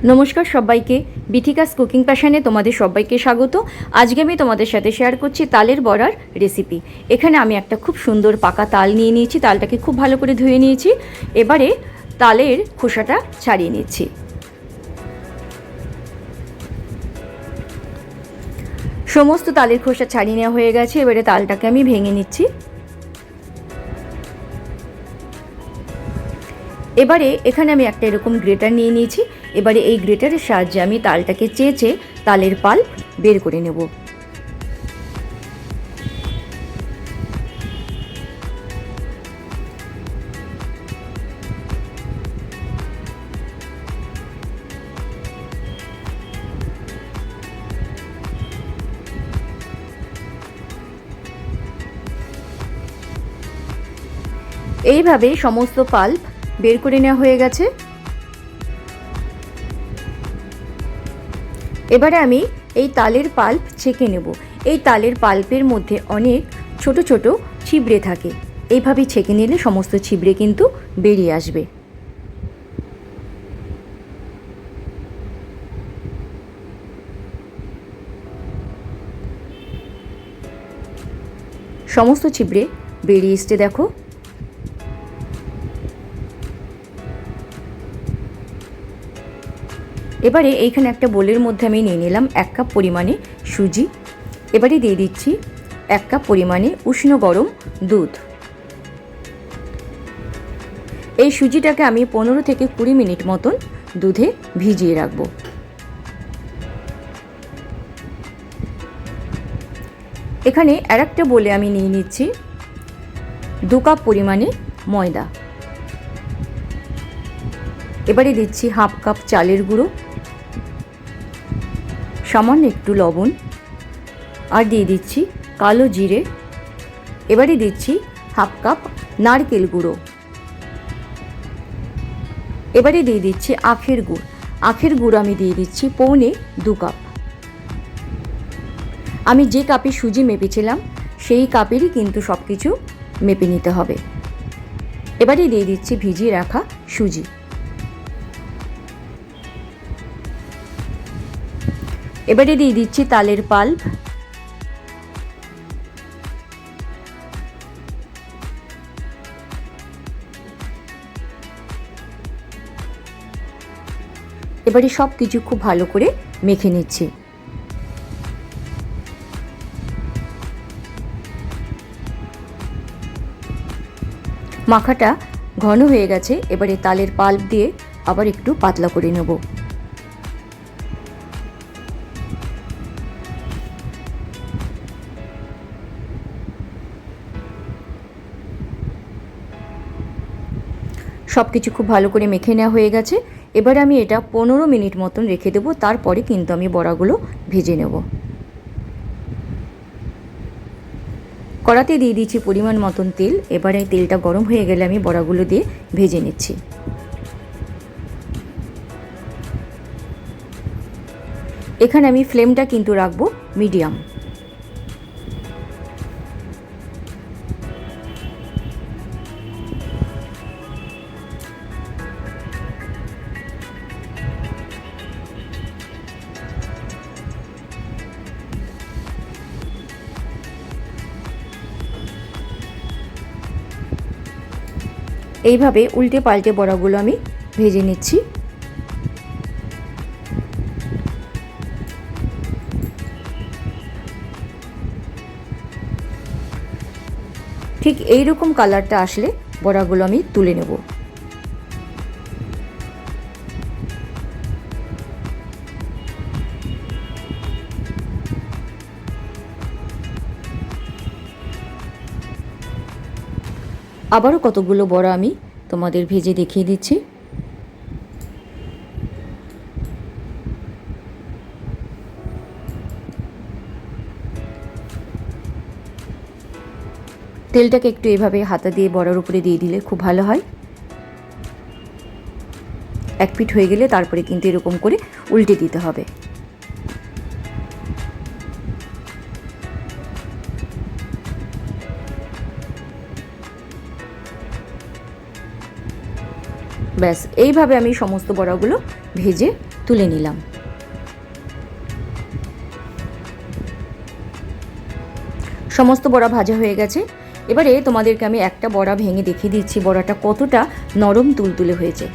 নমস্কার সবাইকে, বিথিকাস কুকিং প্যাশনে তোমাদের সবাইকে স্বাগত। আজকে আমি তোমাদের সাথে শেয়ার করছি তালের বড়ার রেসিপি। এখানে আমি একটা খুব সুন্দর পাকা তাল নিয়ে নিয়েছি, তালটাকে খুব ভালো করে ধুয়ে নিয়েছি। এবারে তালের খোসাটা ছাড়িয়ে নিচ্ছি। সমস্ত তালের খোসা ছাড়িয়ে নেওয়া হয়ে গেছে। এবারে তালটাকে আমি ভেঙে নিচ্ছি। এবারে এখানে আমি একটা এরকম গ্রেটার নিয়ে নিয়েছি। এবারে এই গ্রেটারের সাহায্যে আমি তালটাকে চেঁচে তালের পাল্প বের করে নেব। এইভাবে সমস্ত পাল্প বের করে নেওয়া হয়ে গেছে। এবারে আমি এই তালের পাল্প ছেঁকে নেব। এই তালের পাল্পের মধ্যে অনেক ছোট ছোট ছিবড়ে থাকে। এইভাবে ছেঁকে নিলে সমস্ত ছিবড়ে কিন্তু বেরিয়ে আসবে। সমস্ত ছিবড়ে বেরিয়ে এসছে দেখো। এবারে এইখানে একটা বোলের মধ্যে আমি নিয়ে নিলাম 1 কাপ পরিমাণে সুজি। এবারে দিয়ে দিচ্ছি 1 কাপ পরিমাণে উষ্ণ গরম দুধ। এই সুজিটাকে আমি 15 থেকে 20 মিনিট মতন দুধে ভিজিয়ে রাখবো। এখানে আরেকটা বোলে আমি নিয়ে নিচ্ছি 2 কাপ পরিমাণে ময়দা। এবারে দিচ্ছি হাফ কাপ চালের গুঁড়ো, সামান্য একটু লবণ, আর দিয়ে দিচ্ছি কালো জিরে। এবারে দিচ্ছি হাফ কাপ নারকেল গুঁড়ো। এবারে দিয়ে দিচ্ছি আখের গুড়। আখের গুড় আমি দিয়ে দিচ্ছি 1.25 কাপ। আমি যে কাপে সুজি মেপেছিলাম সেই কাপেরই কিন্তু সব কিছু মেপে নিতে হবে। এবারে দিয়ে দিচ্ছি ভিজিয়ে রাখা সুজি। এবারে দিয়ে দিচ্ছি তালের পাল্প। এবারে সব কিছু খুব ভালো করে মেখে নিচ্ছি। মাখাটা ঘন হয়ে গেছে। এবারে তালের পাল্প দিয়ে আবার একটু পাতলা করে নেব। সব কিছু খুব ভালো করে মেখে নেওয়া হয়ে গেছে। এবারে আমি এটা 15 মিনিট মতন রেখে দেবো। তারপরে কিন্তু আমি বড়াগুলো ভেজে নেব। কড়াতে দিয়ে দিচ্ছি পরিমাণ মতন তেল। এবারে তেলটা গরম হয়ে গেলে আমি বড়াগুলো দিয়ে ভেজে নিচ্ছি। এখানে আমি ফ্লেমটা কিন্তু রাখবো মিডিয়াম। এইভাবে উল্টে পাল্টে বড়াগুলো আমি ভেজে নিচ্ছি। ঠিক এই রকম কালারটা আসলে বড়াগুলো আমি তুলে নেব। আবারও কতগুলো বড়া আমি তোমাদের ভেজে দেখিয়ে দিচ্ছি। তেলটাকে একটু এভাবে হাতা দিয়ে বড়ার উপরে দিয়ে দিলে খুব ভালো হয়। এক পিঠ হয়ে গেলে তারপরে কিন্তু এরকম করে উল্টে দিতে হবে। ব্যাস এইভাবে আমি সমস্ত বড়াগুলো ভেজে তুলে নিলাম। সমস্ত বড়া ভাজা হয়ে গেছে। এবারে তোমাদেরকে আমি একটা বড়া ভেঙে দেখিয়ে দিচ্ছি বড়াটা কতটা নরম তুলতুলে হয়েছে,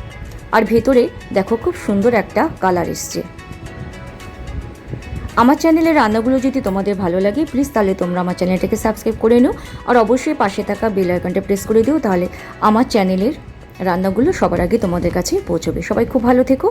আর ভেতরে দেখো খুব সুন্দর একটা কালার এসছে। আমার চ্যানেলের রান্নাগুলো যদি তোমাদের ভালো লাগে প্লিজ তাহলে তোমরা আমার চ্যানেলটাকে সাবস্ক্রাইব করে নিও, আর অবশ্যই পাশে থাকা বেল আইকনটা প্রেস করে দিও, তাহলে আমার চ্যানেলের রান্নাগুলো সবার আগে তোমাদের কাছে পৌঁছবে। সবাই খুব ভালো থেকো।